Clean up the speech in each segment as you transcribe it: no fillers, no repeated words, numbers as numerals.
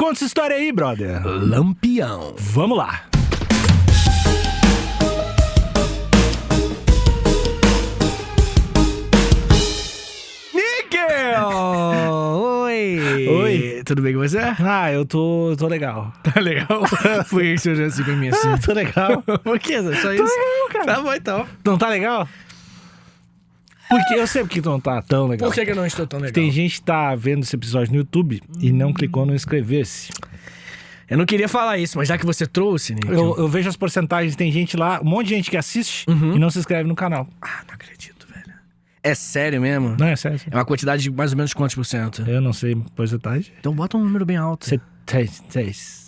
conta essa história aí, brother. Lampião. Vamos lá. Níquel! Oi! Oi. Tudo bem com você? Ah, eu tô legal. Tá legal? Por que você olhou assim pra mim assim? Tô legal. Por que? Só isso? Tô legal, cara. Tá bom, então. Não tá legal? Porque eu sei porque tu não tá tão legal. Por que eu não estou tão legal? Tem gente que tá vendo esse episódio no YouTube e não clicou no inscrever-se. Eu não queria falar isso, mas já que você trouxe, Níquel... Eu vejo as porcentagens, tem gente lá, um monte de gente que assiste e não se inscreve no canal. Ah, não acredito, velho. É sério mesmo? Não, é sério. É uma quantidade de mais ou menos quantos por cento? Eu não sei porcentagem. Então bota um número bem alto. 6.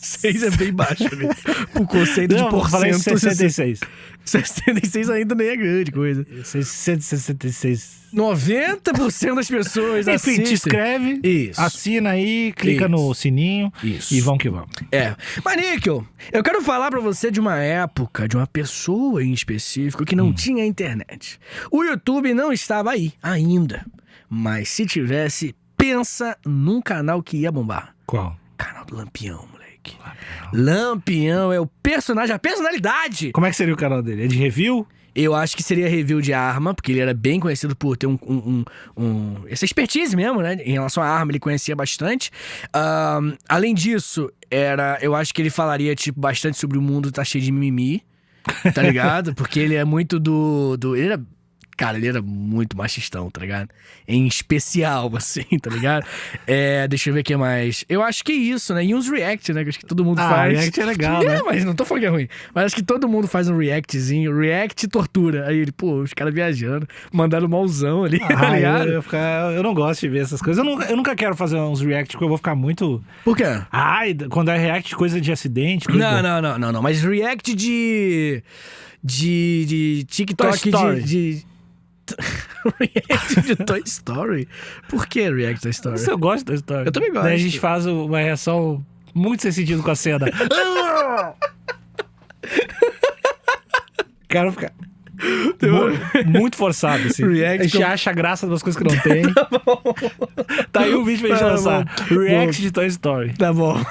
6 é bem baixo, amigo. O conceito de Não, eu falei porcento... 66. 66 ainda nem é grande coisa. 666. 90% das pessoas Enfim, assistem. te inscreve, Isso. assina aí, clica Isso. no sininho Isso. e vamos que vamos. É. Mas, Níquel, eu quero falar pra você de uma época, de uma pessoa em específico que não tinha internet. O YouTube não estava aí ainda. Mas se tivesse, pensa num canal que ia bombar. Qual? Canal do Lampião, moleque. Lampião é o personagem, a personalidade. Como é que seria o canal dele? É de review? Eu acho que seria review de arma, porque ele era bem conhecido por ter essa expertise mesmo, né? Em relação à arma, ele conhecia bastante. Além disso, eu acho que ele falaria, tipo, bastante sobre o mundo tá cheio de mimimi, tá ligado? Porque ele é muito ele era... Cara, ele era muito machistão, tá ligado? Em especial, assim, tá ligado? Deixa eu ver o que mais. Eu acho que é isso, né? E uns react, né? Que acho que todo mundo faz. React é legal, né? Mas não tô falando que é ruim. Mas acho que todo mundo faz um reactzinho. React tortura. Aí ele, pô, os caras viajando. Mandaram malzão ali, tá ligado? Eu não gosto de ver essas coisas. Eu nunca quero fazer uns react, porque eu vou ficar muito... Por quê? Ai, quando é react, coisa de acidente... Coisa Não. Mas react de TikTok, Toy Story. React de Toy Story? Por que React Toy Story? Eu gosto da história. Eu também gosto. Daí a gente faz uma reação muito sem sentido com a cena. O cara fica... muito forçado, assim. React a gente acha graça das coisas que não tem. Tá aí um vídeo pra gente lançar. React de Toy Story. Tá bom.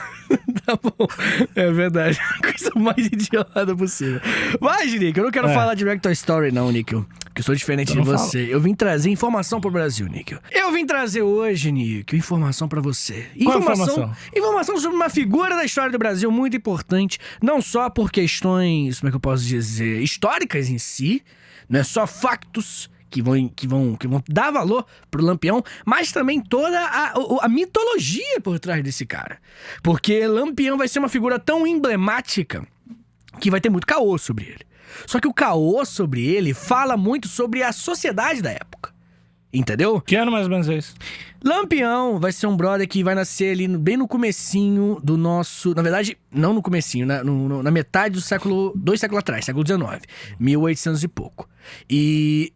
Tá bom. É verdade. A coisa mais idiota possível. Mas, Nick, eu não quero falar de React Toy Story, não, Níquel. Que eu sou diferente de você. Eu vim trazer informação pro Brasil, Níquel. Eu vim trazer hoje, Níquel, informação pra você. Qual informação? Informação sobre uma figura da história do Brasil muito importante. Não só por questões, como é que eu posso dizer, históricas em si. Não é só factos que vão dar valor pro Lampião, mas também toda a mitologia por trás desse cara. Porque Lampião vai ser uma figura tão emblemática que vai ter muito caô sobre ele. Só que o caô sobre ele fala muito sobre a sociedade da época. Entendeu? Que ano mais ou menos é isso? Lampião vai ser um brother que vai nascer ali bem no comecinho do nosso... Na verdade, não no comecinho, na metade do século... 2 séculos atrás, século XIX. 1800 e pouco.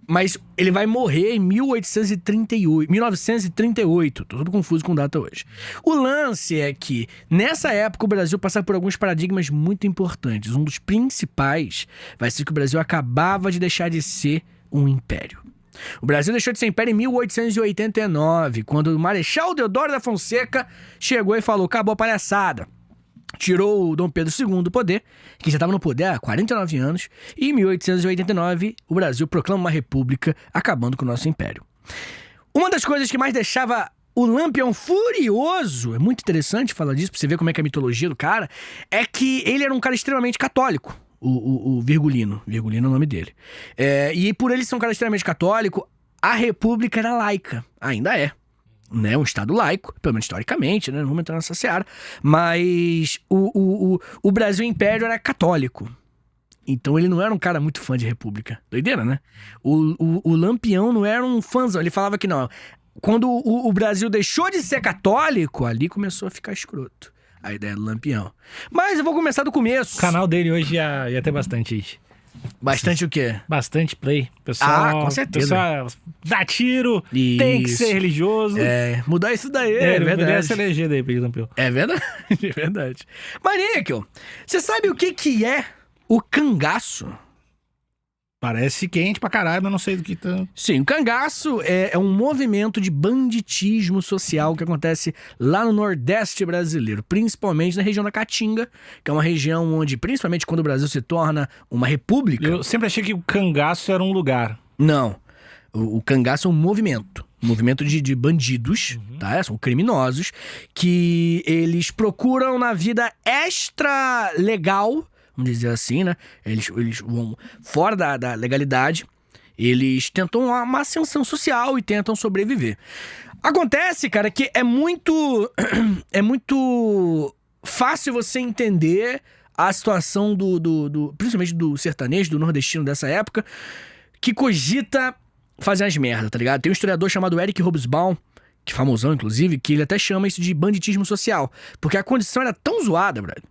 Mas ele vai morrer em 1938. Tô todo confuso com data hoje. O lance é que, nessa época, o Brasil passa por alguns paradigmas muito importantes. Um dos principais vai ser que o Brasil acabava de deixar de ser um império. O Brasil deixou de ser império em 1889, quando o Marechal Deodoro da Fonseca chegou e falou: acabou a palhaçada. Tirou o Dom Pedro II do poder, que já estava no poder há 49 anos, e em 1889 o Brasil proclama uma república, acabando com o nosso império. Uma das coisas que mais deixava o Lampião furioso, é muito interessante falar disso, pra você ver como é que é a mitologia do cara, é que ele era um cara extremamente católico. O Virgulino é o nome dele. E por ele ser um cara extremamente católico, a república era laica. Ainda é. Né? Um estado laico, pelo menos historicamente, né? Não vamos entrar nessa seara. Mas o Brasil Império era católico. Então ele não era um cara muito fã de república. Doideira, né? O Lampião não era um fãzão. Ele falava que não. Quando o Brasil deixou de ser católico, ali começou a ficar escroto. A ideia do Lampião. Mas eu vou começar do começo. O canal dele hoje ia ter bastante gente. Bastante o quê? Bastante play. Pessoal, com certeza. Pessoal dá tiro, Isso. tem que ser religioso. Mudar isso daí, é verdade. Essa legenda aí, Pedro Lampião. É verdade, é verdade. Mas, Níquel, você sabe o que é o cangaço? Parece quente pra caralho, mas não sei do que tanto. Sim, o cangaço é um movimento de banditismo social que acontece lá no Nordeste brasileiro, principalmente na região da Caatinga, que é uma região onde, principalmente quando o Brasil se torna uma república... Eu sempre achei que o cangaço era um lugar. Não, o cangaço é um movimento de bandidos, tá? São criminosos, que eles procuram na vida extra legal, vamos dizer assim, né? Eles vão fora da legalidade, eles tentam uma ascensão social e tentam sobreviver. Acontece, cara, que é muito fácil você entender a situação principalmente do sertanejo, do nordestino dessa época, que cogita fazer as merdas, tá ligado? Tem um historiador chamado Eric Hobsbawm, que é famosão, inclusive, que ele até chama isso de banditismo social. Porque a condição era tão zoada, brother,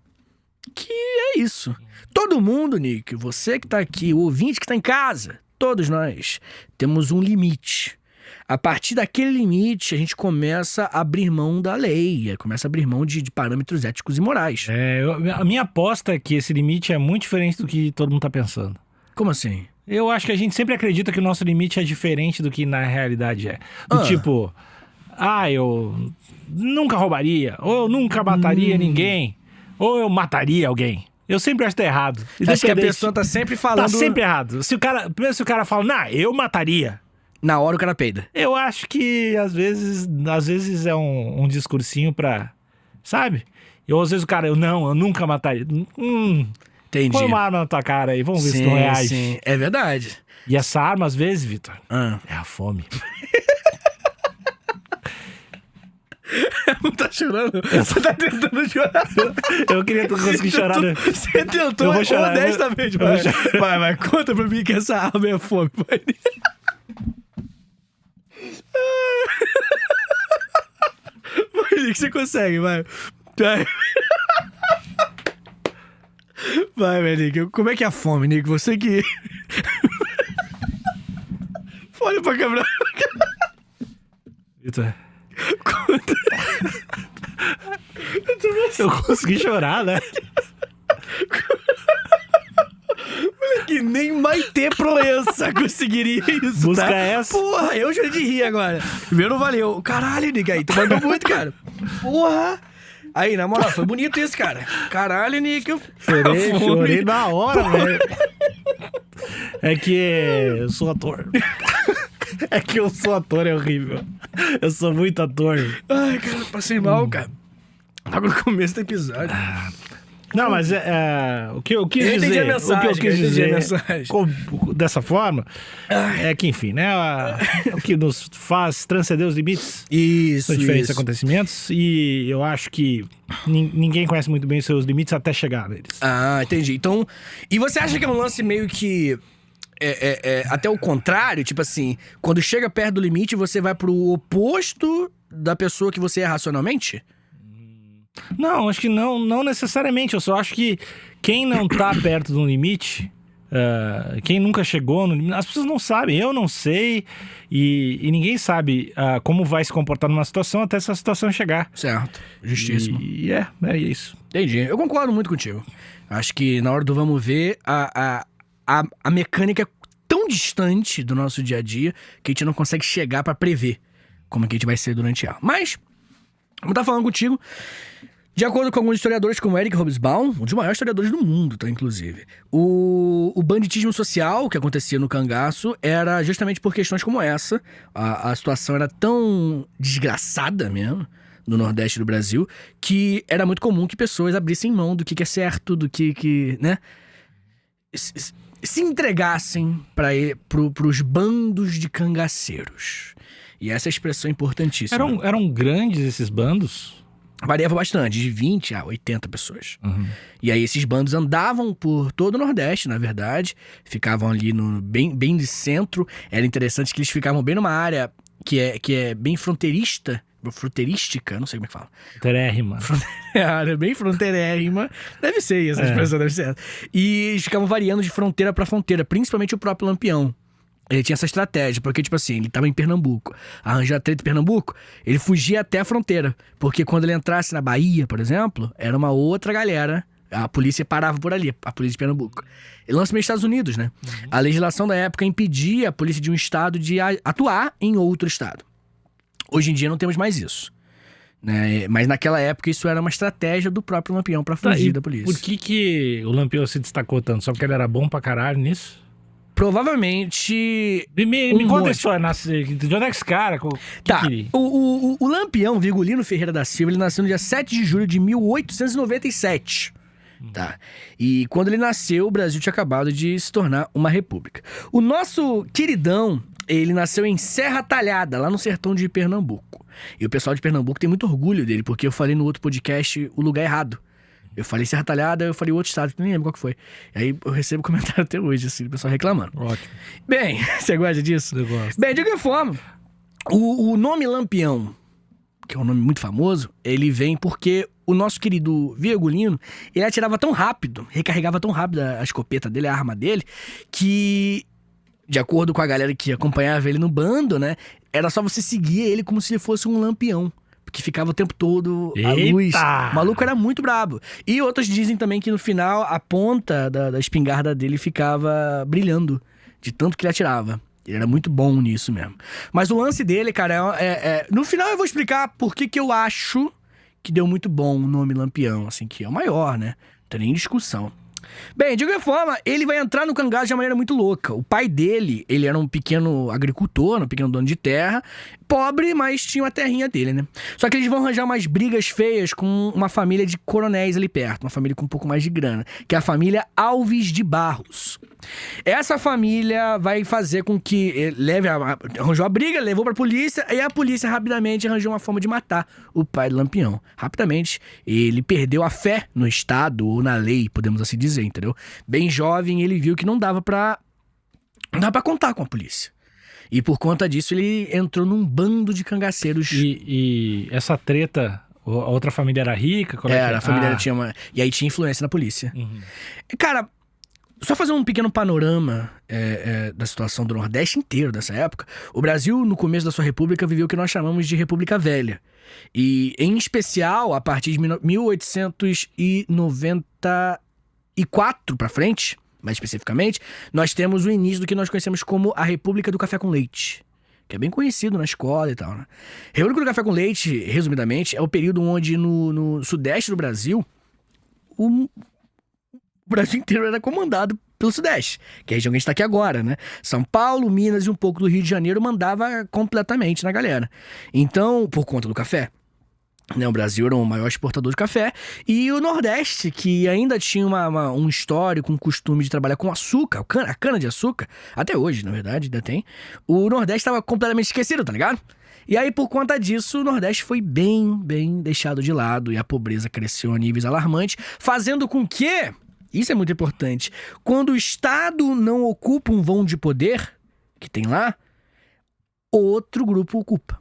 que é isso. Todo mundo, Nick, você que tá aqui, o ouvinte que tá em casa, todos nós temos um limite. A partir daquele limite, a gente começa a abrir mão da lei, começa a abrir mão de parâmetros éticos e morais. A minha aposta é que esse limite é muito diferente do que todo mundo tá pensando. Como assim? Eu acho que a gente sempre acredita que o nosso limite é diferente do que na realidade é. Tipo, eu nunca roubaria, ou eu nunca mataria ninguém, ou eu mataria alguém. Eu sempre acho que tá errado. Acho que a pessoa tá sempre falando... Tá sempre errado. Primeiro se o cara fala, eu mataria. Na hora o cara peida. Eu acho que às vezes é um discursinho pra... Sabe? Ou às vezes o cara, eu nunca mataria. Entendi. Põe uma arma na tua cara aí, vamos ver se tu reage. Sim, é verdade. E essa arma, às vezes, Vitor, é a fome. Não tá chorando? Você tá tentando chorar. Eu queria conseguir chorar. Você tentou, eu vou chorar, honestamente. Vai, conta pra mim que essa arma é a fome. Vai, Nick, você consegue, vai. Vai, Nick. Como é que é a fome, Nick? Você que... Olha pra câmera. Vitor. Eu consegui chorar, né? Que nem Maite Proença conseguiria isso, Busca tá? essa. Porra, eu já de rir agora. Primeiro não valeu. Caralho, Nick, aí tu mandou muito, cara. Porra. Aí, na moral, foi bonito isso, cara. Caralho, Nick. Chorei na hora, velho. É que eu sou ator. É que eu sou ator, é horrível. Eu sou muito ator. Ai, cara, passei mal, cara. Logo no começo do episódio. Não, mas o que eu quis dizer... Entendi a mensagem, o que eu quis dizer mensagem. dessa forma é que, enfim, né? O que nos faz transcender os limites Isso, são diferentes acontecimentos. E eu acho que ninguém conhece muito bem os seus limites até chegar neles. Ah, entendi. Então, e você acha que é um lance meio que... até o contrário? Tipo assim, quando chega perto do limite, você vai pro oposto da pessoa que você é racionalmente? Não, acho que não necessariamente. Eu só acho que quem não tá perto do limite, quem nunca chegou no limite, as pessoas não sabem, eu não sei, e ninguém sabe como vai se comportar numa situação até essa situação chegar. Certo, justíssimo. E é isso. Entendi, eu concordo muito contigo. Acho que na hora do vamos ver, a mecânica é tão distante do nosso dia a dia que a gente não consegue chegar pra prever como é que a gente vai ser durante ela. Mas, como eu tava falando contigo, de acordo com alguns historiadores como Eric Hobsbawm, um dos maiores historiadores do mundo, tá, inclusive, o banditismo social que acontecia no cangaço era justamente por questões como essa. A situação era tão desgraçada mesmo no Nordeste do Brasil, que era muito comum que pessoas abrissem mão do que é certo, do que né? Se entregassem pros bandos de cangaceiros. E essa expressão é importantíssima. Eram grandes esses bandos? Variava bastante, de 20 a 80 pessoas. E aí esses bandos andavam por todo o Nordeste, na verdade. Ficavam ali bem de centro. Era interessante que eles ficavam bem numa área que é bem fronteirística, não sei como é que fala. Fronteiérrima. É a área bem fronteirérrima. Deve ser essa expressão, deve ser essa. E eles ficavam variando de fronteira pra fronteira, principalmente o próprio Lampião. Ele tinha essa estratégia, porque, tipo assim, ele tava em Pernambuco. Arranjou a treta em Pernambuco, ele fugia até a fronteira. Porque quando ele entrasse na Bahia, por exemplo, era uma outra galera A polícia parava por ali, a polícia de Pernambuco. Ele lança nos Estados Unidos, né? A legislação da época impedia a polícia de um estado de atuar em outro estado. Hoje em dia não temos mais isso. Né? Mas naquela época isso era uma estratégia do próprio Lampião pra fugir da polícia. Por que o Lampião se destacou tanto? Só porque ele era bom pra caralho nisso? Provavelmente... Me conta a história, de onde é que esse cara... Tá, o Lampião Virgulino Ferreira da Silva, ele nasceu no dia 7 de julho de 1897. Tá. E quando ele nasceu, o Brasil tinha acabado de se tornar uma república. O nosso queridão, ele nasceu em Serra Talhada, lá no sertão de Pernambuco. E o pessoal de Pernambuco tem muito orgulho dele, porque eu falei no outro podcast o lugar errado. Eu falei Serra Talhada, eu falei outro estado, nem lembro qual que foi. E aí eu recebo comentário até hoje, assim, o pessoal reclamando. Ótimo. Bem, você gosta disso? Eu gosto. Bem, de qualquer forma, o nome Lampião, que é um nome muito famoso, ele vem porque o nosso querido Virgulino, ele atirava tão rápido, recarregava tão rápido a escopeta dele, a arma dele, que, de acordo com a galera que acompanhava ele no bando, né, era só você seguir ele como se ele fosse um lampião. Porque ficava o tempo todo a luz. O maluco era muito brabo. E outros dizem também que no final a ponta da espingarda dele ficava brilhando, de tanto que ele atirava. Ele era muito bom nisso mesmo. Mas o lance dele, cara, no final eu vou explicar por que eu acho que deu muito bom o nome Lampião, assim, que é o maior, né? Não tem nem discussão. Bem, de qualquer forma, ele vai entrar no cangaço de uma maneira muito louca. O pai dele, ele era um pequeno agricultor, um pequeno dono de terra, pobre, mas tinha uma terrinha dele, né? Só que eles vão arranjar umas brigas feias com uma família de coronéis ali perto, uma família com um pouco mais de grana, que é a família Alves de Barros. Essa família vai fazer com que ele arranjou a briga, levou pra polícia, e a polícia rapidamente arranjou uma forma de matar o pai do Lampião. Rapidamente, ele perdeu a fé no Estado ou na lei, podemos assim dizer, entendeu? Bem jovem, ele viu que não dava pra contar com a polícia. E por conta disso, ele entrou num bando de cangaceiros. E essa treta, a outra família era rica? Como a família tinha uma... E aí tinha influência na polícia. Uhum. Cara, só fazer um pequeno panorama da situação do Nordeste inteiro dessa época. O Brasil, no começo da sua república, viveu o que nós chamamos de República Velha. E, em especial, a partir de 1894 pra frente, mais especificamente, nós temos o início do que nós conhecemos como a República do Café com Leite, que é bem conhecido na escola e tal, né? República do Café com Leite, resumidamente, é o período onde no sudeste do Brasil, o Brasil inteiro era comandado pelo Sudeste, que é a região que a gente tá aqui agora, né? São Paulo, Minas e um pouco do Rio de Janeiro mandava completamente na galera. Então, por conta do café, né, o Brasil era o maior exportador de café, e o Nordeste, que ainda tinha um histórico, um costume de trabalhar com açúcar, a cana-de-açúcar, até hoje, na verdade, ainda tem, o Nordeste estava completamente esquecido, tá ligado? E aí, por conta disso, o Nordeste foi bem deixado de lado, e a pobreza cresceu a níveis alarmantes, fazendo com que, isso é muito importante, quando o Estado não ocupa um vão de poder, que tem lá, outro grupo ocupa.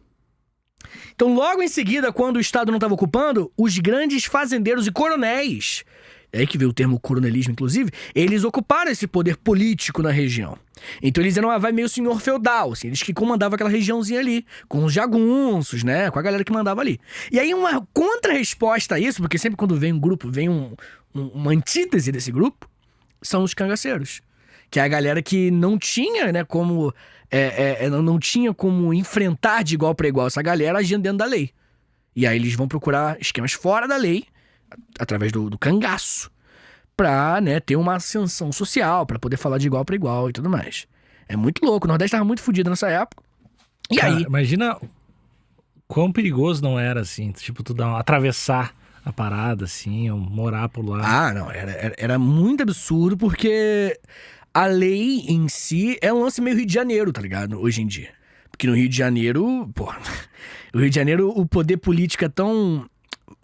Então, logo em seguida, quando o Estado não estava ocupando, os grandes fazendeiros e coronéis, é aí que veio o termo coronelismo, inclusive, eles ocuparam esse poder político na região. Então, eles eram uma vibe meio senhor feudal, assim, eles que comandavam aquela regiãozinha ali, com os jagunços, né, com a galera que mandava ali. E aí, uma contra-resposta a isso, porque sempre quando vem um grupo, vem uma antítese desse grupo, são os cangaceiros. Que é a galera que não tinha, né, como... não tinha como enfrentar de igual para igual essa galera agindo dentro da lei. E aí eles vão procurar esquemas fora da lei, através do cangaço, pra, né, ter uma ascensão social, pra poder falar de igual para igual e tudo mais. É muito louco, o Nordeste tava muito fodido nessa época. E cara, aí... Imagina quão perigoso não era, assim, tipo, tu atravessar a parada, assim, ou morar por lá. Ah, não, era muito absurdo, porque... A lei em si é um lance meio Rio de Janeiro, tá ligado? Hoje em dia. Porque no Rio de Janeiro, porra... No Rio de Janeiro, o poder político é tão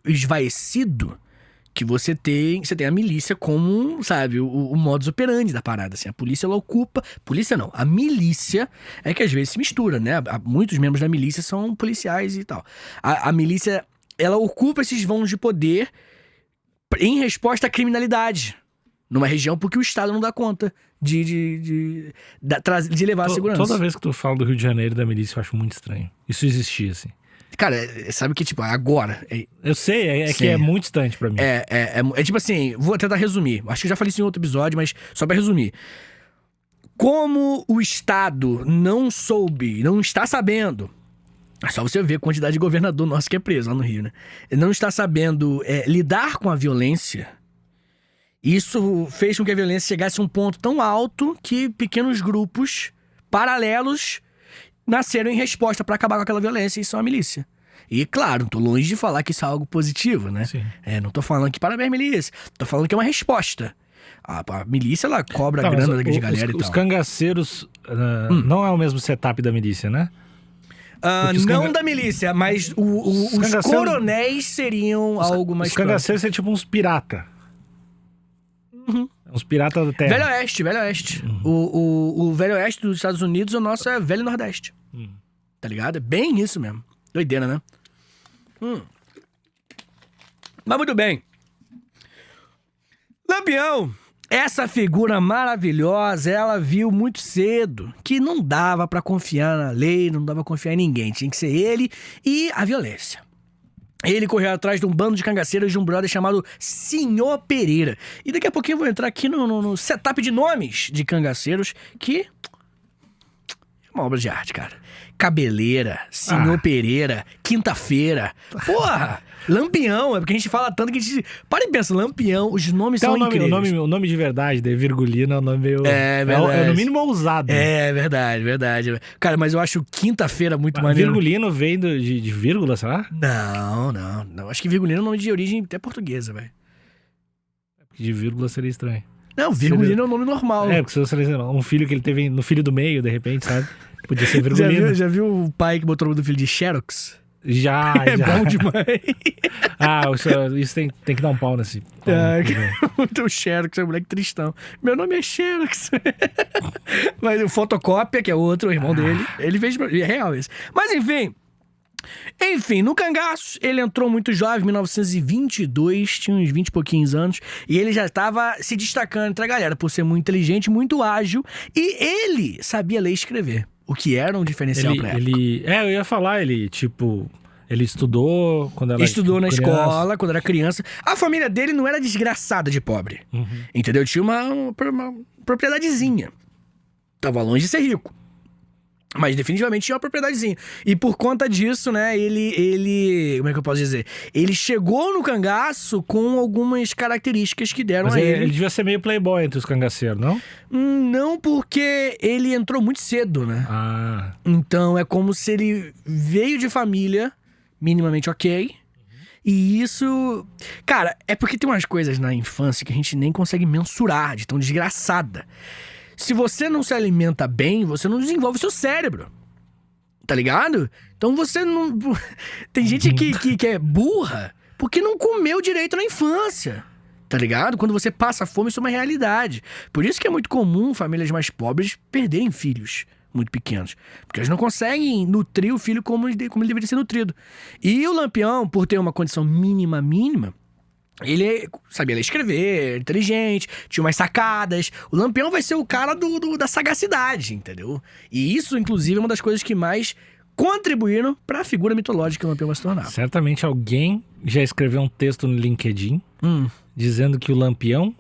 esvaecido que você tem a milícia como, sabe, o modus operandi da parada, assim. A polícia, ela ocupa... Polícia não, a milícia é que às vezes se mistura, né? Muitos membros da milícia são policiais e tal. A milícia, ela ocupa esses vãos de poder em resposta à criminalidade numa região porque o Estado não dá conta de levar a segurança. Toda vez que tu fala do Rio de Janeiro e da milícia, eu acho muito estranho. Isso existia, assim. Cara, sabe que, tipo, agora... Eu sei, Sim. que é muito distante pra mim. É tipo assim, vou tentar resumir. Acho que eu já falei isso em outro episódio, mas só pra resumir. Como o Estado não está sabendo... É só você ver a quantidade de governador nosso que é preso lá no Rio, né? Não está sabendo lidar com a violência. Isso fez com que a violência chegasse a um ponto tão alto que pequenos grupos paralelos nasceram em resposta pra acabar com aquela violência, e são a milícia. E, claro, tô longe de falar que isso é algo positivo, né? Sim. Não tô falando que parabéns, milícia. Tô falando que é uma resposta. A milícia, ela cobra a grana de galera e tal. Os cangaceiros não é o mesmo setup da milícia, né? Não da milícia, mas os coronéis seriam algo mais... Os cangaceiros são tipo uns pirata. Uns piratas da terra. Velho Oeste. O Velho Oeste dos Estados Unidos, o nosso é Velho Nordeste. Tá ligado? É bem isso mesmo. Doideira, né? Mas muito bem. Lampião, essa figura maravilhosa, ela viu muito cedo que não dava pra confiar na lei, não dava pra confiar em ninguém. Tinha que ser ele e a violência. Ele correu atrás de um bando de cangaceiros de um brother chamado Senhor Pereira. E daqui a pouquinho eu vou entrar aqui no setup de nomes de cangaceiros, que é uma obra de arte, cara. Cabeleira, Senhor Pereira, Quinta-feira. Porra! Lampião, é porque a gente fala tanto que a gente... Para e pensa, Lampião, os nomes são incríveis. O nome de verdade, de Virgulino, é um nome meio... É verdade. É no mínimo ousado. É verdade. Cara, mas eu acho Quinta-feira muito maneiro. Virgulino vem de vírgula, será? Não. Acho que Virgulino é um nome de origem até portuguesa, velho. De vírgula seria estranho. Não, Virgulino é um nome normal. Porque se você um filho que ele teve no filho do meio, de repente, sabe? Podia ser Virgulino. Já viu o pai que botou o nome do filho de Xerox? Já. Bom demais. Isso tem que dar um pau nesse. O Xerox é um moleque tristão. Meu nome é Xerox. Mas o Fotocópia, que é outro, o irmão dele, ele fez. É real isso. Mas enfim, no cangaço, ele entrou muito jovem, em 1922, tinha uns 20 e pouquinhos anos, e ele já estava se destacando entre a galera por ser muito inteligente, muito ágil, e ele sabia ler e escrever. O que era um diferencial pra época. Eu ia falar, ele estudou quando era Estudou na criança. escola, quando era criança. A família dele não era desgraçada de pobre. Entendeu? Tinha uma propriedadezinha. Tava longe de ser rico. Mas definitivamente tinha uma propriedadezinha. E por conta disso, né, ele... Como é que eu posso dizer? Ele chegou no cangaço com algumas características que deram a ele. Ele devia ser meio playboy entre os cangaceiros, não? Não, porque ele entrou muito cedo, né? Então é como se ele veio de família minimamente ok. E isso... Cara, é porque tem umas coisas na infância que a gente nem consegue mensurar, de tão desgraçada. Se você não se alimenta bem, você não desenvolve o seu cérebro. Tá ligado? Então você não... Tem gente que é burra porque não comeu direito na infância. Tá ligado? Quando você passa fome, isso é uma realidade. Por isso que é muito comum famílias mais pobres perderem filhos muito pequenos. Porque eles não conseguem nutrir o filho como ele deveria ser nutrido. E o Lampião, por ter uma condição mínima... Ele sabia ler e escrever, inteligente, tinha umas sacadas. O Lampião vai ser o cara da sagacidade, entendeu? E isso, inclusive, é uma das coisas que mais contribuíram para a figura mitológica que o Lampião vai se tornar. Certamente alguém já escreveu um texto no LinkedIn dizendo que o Allampião,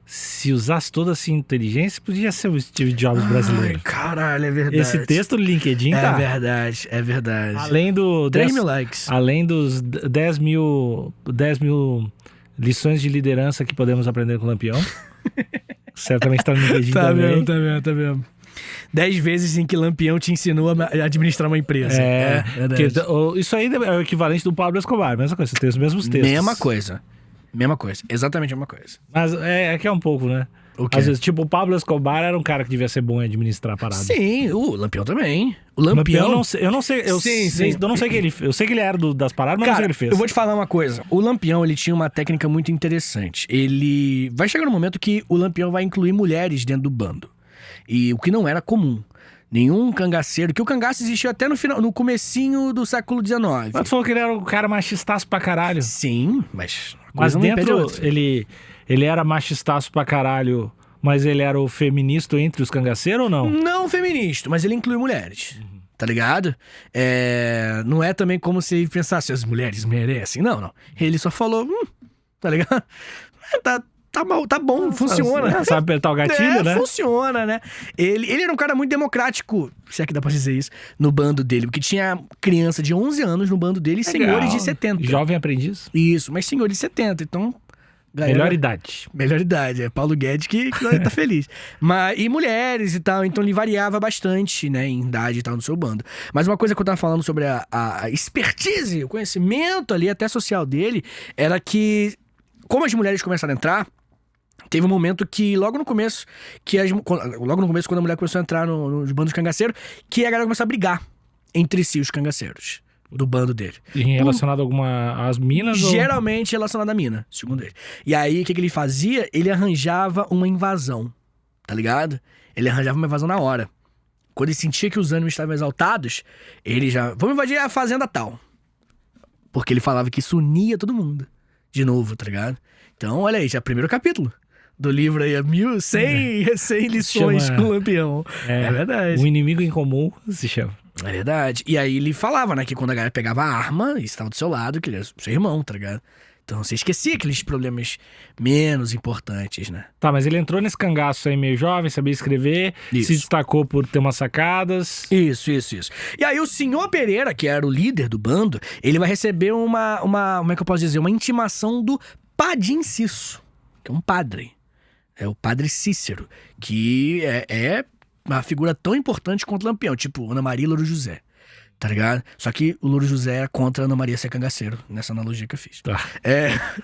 se usasse toda essa inteligência, podia ser o Steve Jobs brasileiro. Caralho, é verdade. Esse texto no LinkedIn tá... É verdade. Além do... 3 mil likes. Além dos 10 mil lições de liderança que podemos aprender com o Lampião. Certamente tá no LinkedIn também. Tá vendo. 10 vezes em que Lampião te ensinou a administrar uma empresa. Verdade. Isso aí é o equivalente do Pablo Escobar. Mesma coisa, você tem os mesmos textos. Mesma coisa. Exatamente a mesma coisa. Mas é que é um pouco, né? Às vezes, tipo, o Pablo Escobar era um cara que devia ser bom em administrar a parada. Sim, o Lampião também. O Lampião eu não sei o que ele fez. Eu sei que ele era das paradas, mas não sei o que ele fez. Eu vou te falar uma coisa. O Lampião, ele tinha uma técnica muito interessante. Ele... Vai chegar no momento que o Lampião vai incluir mulheres dentro do bando. E o que não era comum. Nenhum cangaceiro... Que o cangaço existiu até no comecinho do século XIX. Mas tu falou que ele era um cara machistaço pra caralho. Sim, mas dentro ele era machistaço pra caralho, mas ele era o feminista entre os cangaceiros ou não? Não feminista, mas ele inclui mulheres. tá ligado? Não é também como se ele pensasse, as mulheres merecem. Não. Ele só falou, tá ligado? Tá bom, funciona. Sabe apertar o gatilho, né? Funciona, né? Ele era um cara muito democrático, se é que dá pra dizer isso, no bando dele. Porque tinha criança de 11 anos no bando dele e senhores de 70. Jovem aprendiz. Isso, mas senhores de 70, então... Melhor idade. Melhor idade, é Paulo Guedes que tá feliz. E mulheres e tal, então ele variava bastante, né, em idade e tal no seu bando. Mas uma coisa que eu tava falando sobre a expertise, o conhecimento ali, até social dele, era que, como as mulheres começaram a entrar, teve um momento que, logo no começo, quando a mulher começou a entrar nos bandos cangaceiros, que a galera começou a brigar entre si, os cangaceiros do bando dele. E relacionado às minas? Geralmente relacionado à mina, segundo ele. E aí, o que ele fazia? Ele arranjava uma invasão, tá ligado? Ele arranjava uma invasão na hora. Quando ele sentia que os ânimos estavam exaltados, ele já... Vamos invadir a fazenda tal. Porque ele falava que isso unia todo mundo. De novo, tá ligado? Então, olha aí, já é o primeiro capítulo do livro aí, 1.100 lições com o Lampião. É verdade. O inimigo em comum se chama. É verdade. E aí ele falava, né, que quando a galera pegava a arma e estava do seu lado, que ele era seu irmão, tá ligado? Então você esquecia aqueles problemas menos importantes, né? Tá, mas ele entrou nesse cangaço aí meio jovem, sabia escrever, se destacou por ter umas sacadas. Isso. E aí o senhor Pereira, que era o líder do bando, ele vai receber uma como é que eu posso dizer? Uma intimação do Padim Cisso, que é um padre. É o padre Cícero, que é uma figura tão importante quanto o Lampião, tipo Ana Maria e Louro José, tá ligado? Só que o Louro José era contra a Ana Maria ser cangaceiro, nessa analogia que eu fiz. Tá.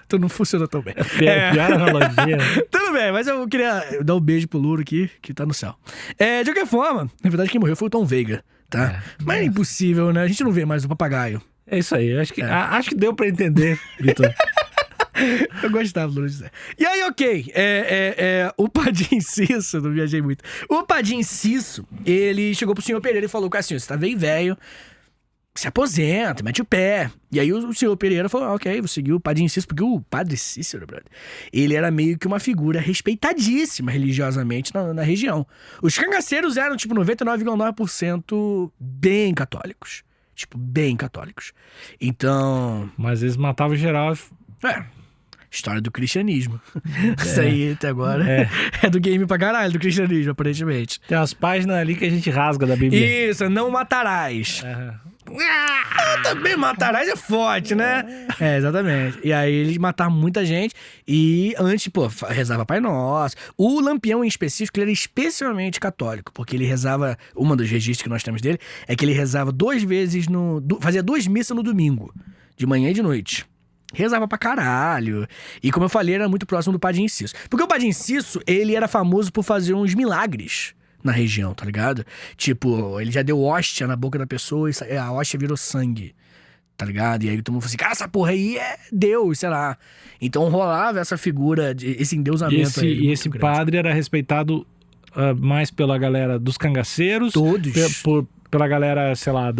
Então não funcionou tão bem. Pior analogia. Tudo bem, mas eu queria dar um beijo pro Louro aqui, que tá no céu. De qualquer forma, na verdade quem morreu foi o Tom Veiga, tá? Mas é impossível, né? A gente não vê mais o papagaio. É isso aí, acho que deu pra entender, Vitor. Eu gostava do Louro José. E aí, ok, o Padim Cisso, não viajei muito. O Padim Cisso, ele chegou pro senhor Pereira e falou assim, você tá bem velho, se aposenta, mete o pé. E aí o senhor Pereira falou, ok, vou seguir o Padim Cisso, porque o padre Cícero, brother, ele era meio que uma figura respeitadíssima religiosamente na região. Os cangaceiros eram, tipo, 99,9% bem católicos. Tipo, bem católicos. Então... Mas eles matavam geral... História do cristianismo. Isso aí até agora é do game pra caralho, do cristianismo, aparentemente. Tem umas páginas ali que a gente rasga da Bíblia. Isso, não matarás. Também matarás é forte, né? Exatamente. E aí eles mataram muita gente e antes, rezava Pai Nosso. O Lampião em específico, ele era especialmente católico, porque ele rezava, uma dos registros que nós temos dele, é que ele rezava 2 vezes fazia 2 missas no domingo, de manhã e de noite. Rezava pra caralho. E como eu falei, era muito próximo do Padim Cisso. Porque o Padim Cisso, ele era famoso por fazer uns milagres na região, tá ligado? Tipo, ele já deu hóstia na boca da pessoa e a hóstia virou sangue, tá ligado? E aí todo mundo falou assim, cara, essa porra aí é Deus, sei lá. Então rolava essa figura, esse endeusamento aí. E esse padre era respeitado mais pela galera dos cangaceiros. Todos. Pela galera, sei lá,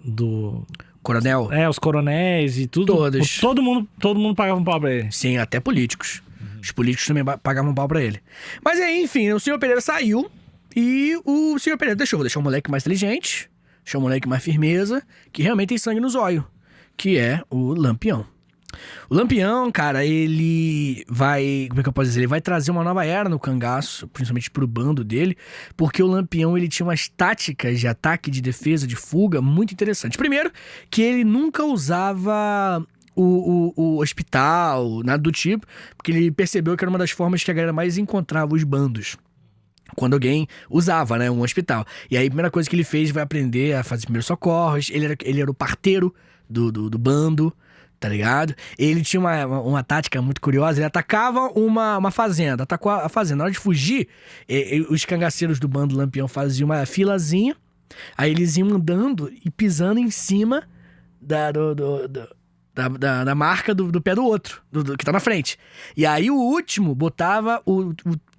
do... Coronel? Os coronéis e tudo. Todos. Todo mundo pagava um pau pra ele. Sim, até políticos. Os políticos também pagavam um pau pra ele. Mas aí, enfim, o senhor Pereira saiu e o senhor Pereira vou deixar o moleque mais inteligente, deixar o moleque mais firmeza, que realmente tem sangue no zóio, que é o Lampião. O Lampião, cara, ele vai... Como é que eu posso dizer? Ele vai trazer uma nova era no cangaço, principalmente pro bando dele, porque o Lampião, ele tinha umas táticas de ataque, de defesa, de fuga muito interessantes. Primeiro, que ele nunca usava o hospital, nada do tipo, porque ele percebeu que era uma das formas que a galera mais encontrava os bandos. Quando alguém usava, né, um hospital. E aí a primeira coisa que ele fez foi aprender a fazer primeiros socorros. Ele era o parteiro do bando, tá ligado? Ele tinha uma tática muito curiosa. Ele atacava uma fazenda, atacou a fazenda. Na hora de fugir, os cangaceiros do bando Lampião faziam uma filazinha. Aí eles iam andando e pisando em cima da marca do pé do outro, que tá na frente. E aí o último botava o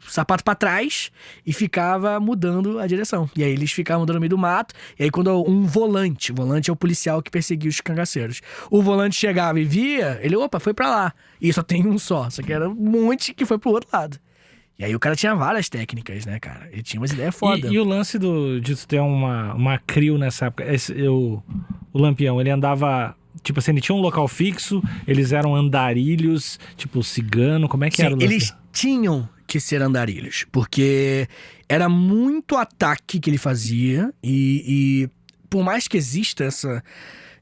sapato pra trás e ficava mudando a direção. E aí eles ficavam andando no meio do mato. E aí quando o volante é o policial que perseguia os cangaceiros. O volante chegava e via, ele, foi pra lá. E só tem um só que era um monte que foi pro outro lado. E aí o cara tinha várias técnicas, né, cara? Ele tinha umas ideias foda. E o lance de tu ter uma crew nessa época, o Lampião, ele andava... Tipo assim, ele tinha um local fixo, eles eram andarilhos, tipo cigano, como é que Sim, era o lance? eles tinham que ser andarilhos, porque era muito ataque que ele fazia e por mais que exista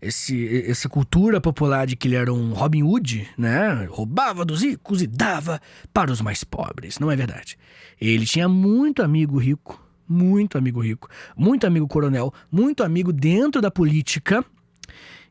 essa cultura popular de que ele era um Robin Hood, né? Roubava dos ricos e dava para os mais pobres. Não é verdade. Ele tinha muito amigo rico, muito amigo coronel, muito amigo dentro da política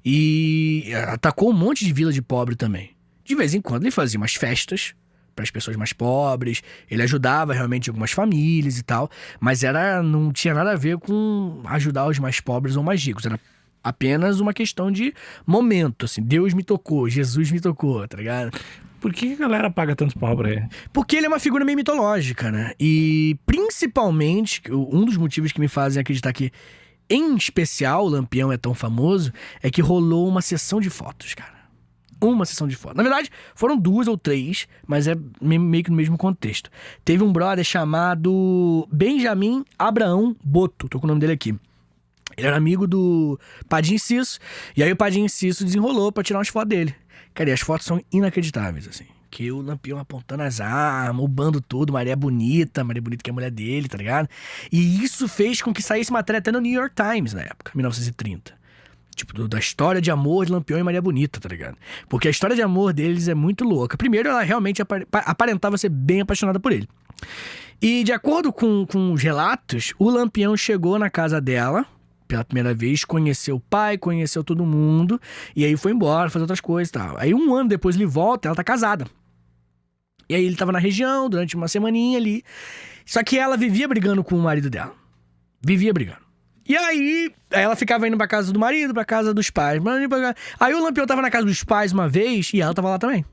e atacou um monte de vila de pobre também. De vez em quando ele fazia umas festas para as pessoas mais pobres, ele ajudava realmente algumas famílias e tal, mas não tinha nada a ver com ajudar os mais pobres ou mais ricos, era apenas uma questão de momento, assim, Deus me tocou, Jesus me tocou, tá ligado? Por que a galera paga tanto pau pra ele? Porque ele é uma figura meio mitológica, né? E principalmente, um dos motivos que me fazem acreditar que, em especial, o Lampião é tão famoso, é que rolou uma sessão de fotos, cara. Uma sessão de fotos. Na verdade, foram 2 ou 3, mas é meio que no mesmo contexto. Teve um brother chamado Benjamin Abraão Boto, tô com o nome dele aqui. Ele era amigo do Padim Cisso, e aí o Padim Cisso desenrolou pra tirar umas fotos dele. Cara, e as fotos são inacreditáveis, assim. Que o Lampião apontando as armas, o bando todo, Maria Bonita que é a mulher dele, tá ligado? E isso fez com que saísse matéria até no New York Times na época, 1930. Tipo, da história de amor de Lampião e Maria Bonita, tá ligado? Porque a história de amor deles é muito louca. Primeiro, ela realmente aparentava ser bem apaixonada por ele. E de acordo com os relatos, o Lampião chegou na casa dela pela primeira vez, conheceu o pai, conheceu todo mundo, e aí foi embora, fazer outras coisas e tal. Aí 1 ano depois ele volta, ela tá casada. E aí ele tava na região durante uma semaninha ali. Só que ela vivia brigando com o marido dela. Vivia brigando. E aí ela ficava indo pra casa do marido, pra casa dos pais. Aí o Lampião tava na casa dos pais uma vez e ela tava lá também.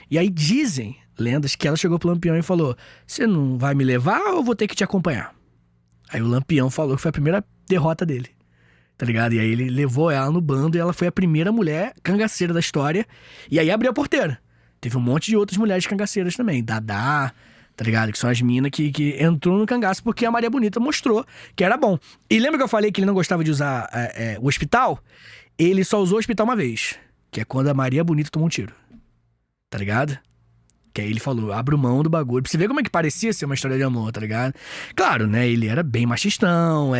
E aí dizem, lendas, que ela chegou pro Lampião e falou: você não vai me levar ou eu vou ter que te acompanhar? Aí o Lampião falou que foi a primeira derrota dele, tá ligado? E aí ele levou ela no bando e ela foi a primeira mulher cangaceira da história. E aí abriu a porteira. Teve um monte de outras mulheres cangaceiras também. Dadá, tá ligado? Que são as minas que entrou no cangaço porque a Maria Bonita mostrou que era bom. E lembra que eu falei que ele não gostava de usar o hospital? Ele só usou o hospital uma vez, que é quando a Maria Bonita tomou um tiro. Tá ligado? Que aí ele falou, abro mão do bagulho. Pra você ver como é que parecia ser uma história de amor, tá ligado? Claro, né? Ele era bem machistão.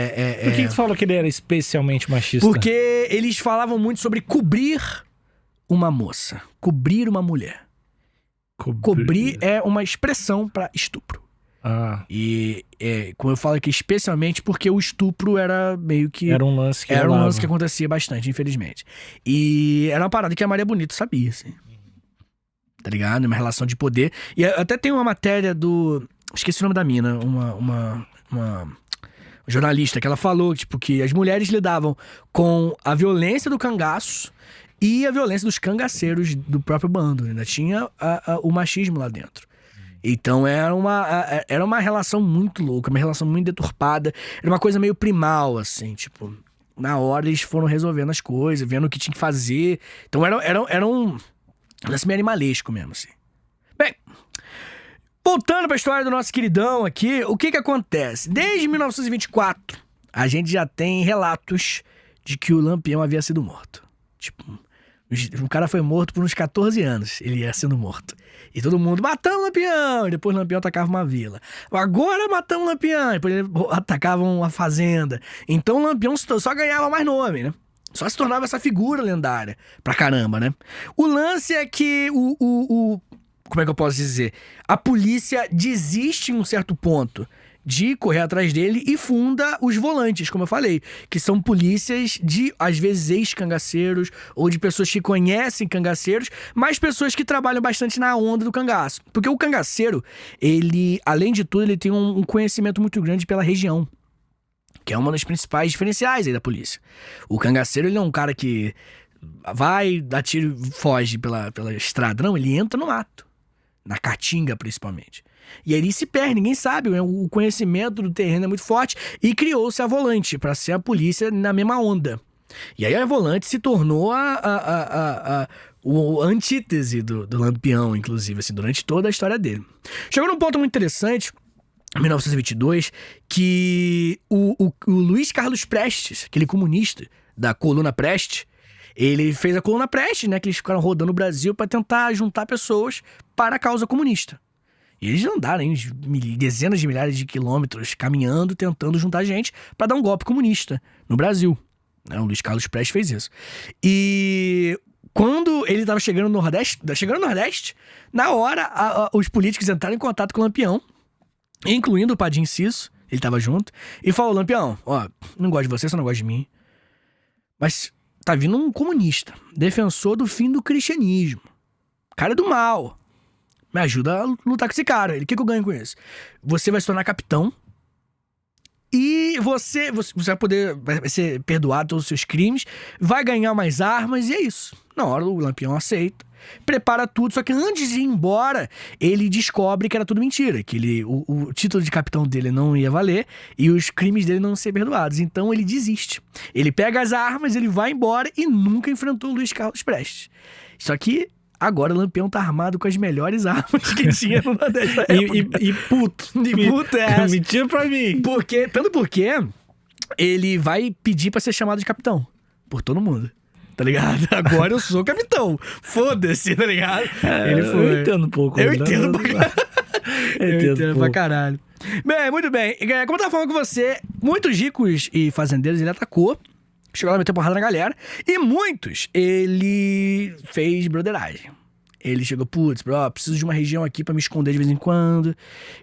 Por que tu falou que ele era especialmente machista? Porque eles falavam muito sobre cobrir uma moça. Cobrir uma mulher. Cobrir é uma expressão pra estupro. Ah. E como eu falo aqui, especialmente porque o estupro era meio que... Era um lance que Era um lance que acontecia bastante, infelizmente. E era uma parada que a Maria Bonita sabia, assim. Tá ligado? Uma relação de poder. E até tem uma matéria do... Esqueci o nome da mina. Uma jornalista que ela falou, tipo, que as mulheres lidavam com a violência do cangaço e a violência dos cangaceiros do próprio bando. Ainda tinha o machismo lá dentro. Então era uma relação muito louca, uma relação muito deturpada. Era uma coisa meio primal, assim, tipo... Na hora eles foram resolvendo as coisas, vendo o que tinha que fazer. Então era um lance meio animalesco mesmo, assim. Bem, voltando pra história do nosso queridão aqui, o que acontece? Desde 1924, a gente já tem relatos de que o Lampião havia sido morto. Tipo, um cara foi morto por uns 14 anos, ele ia sendo morto. E todo mundo, matamos o Lampião! E depois o Lampião atacava uma vila. Agora matamos o Lampião! E depois atacavam uma fazenda. Então o Lampião só ganhava mais nome, né? Só se tornava essa figura lendária pra caramba, né? O lance é que como é que eu posso dizer? A polícia desiste em um certo ponto de correr atrás dele e funda os volantes, como eu falei, que são polícias de, às vezes, ex-cangaceiros ou de pessoas que conhecem cangaceiros, mas pessoas que trabalham bastante na onda do cangaço. Porque o cangaceiro, ele, além de tudo, ele tem um conhecimento muito grande pela região, que é uma das principais diferenciais aí da polícia. O cangaceiro, ele é um cara que vai, dá tiro e foge pela estrada. Não, ele entra no mato. Na caatinga, principalmente. E aí ele se perde, ninguém sabe. O conhecimento do terreno é muito forte. E criou-se a Volante, para ser a polícia na mesma onda. E aí a Volante se tornou o antítese do Lampião, inclusive, assim, durante toda a história dele. Chegou num ponto muito interessante, em 1922, que o Luiz Carlos Prestes, aquele comunista da Coluna Prestes, ele fez a Coluna Prestes, né, que eles ficaram rodando o Brasil para tentar juntar pessoas para a causa comunista. E eles andaram hein, dezenas de milhares de quilômetros caminhando, tentando juntar gente para dar um golpe comunista no Brasil. O Luiz Carlos Prestes fez isso. E quando ele estava chegando no Nordeste, na hora os políticos entraram em contato com o Lampião, incluindo o Padim Cisso, ele estava junto, e falou: Lampião, ó, não gosto de você, você não gosta de mim, mas tá vindo um comunista, defensor do fim do cristianismo, cara do mal. Me ajuda a lutar com esse cara. O que eu ganho com isso? Você vai se tornar capitão e você vai ser perdoado todos os seus crimes, vai ganhar mais armas e é isso. Na hora o Lampião aceita, prepara tudo, só que antes de ir embora, ele descobre que era tudo mentira, que o título de capitão dele não ia valer e os crimes dele não iam ser perdoados. Então ele desiste. Ele pega as armas, ele vai embora e nunca enfrentou o Luiz Carlos Prestes. Só que agora o Lampião tá armado com as melhores armas que tinha no Nordeste da época. E puto. E puto é essa. Mentira pra mim. Tanto porque ele vai pedir pra ser chamado de capitão. Por todo mundo. Tá ligado? Agora eu sou capitão. Foda-se, tá ligado? Ele foi. Eu entendo um pouco. Eu entendo pra caralho. Eu entendo pra pouco. caralho. Bem, muito bem. Como eu tava falando com você, muitos ricos e fazendeiros ele atacou. Chegou lá, meteu porrada na galera. E muitos, ele fez broderagem. Ele chegou, putz, bro, preciso de uma região aqui pra me esconder de vez em quando.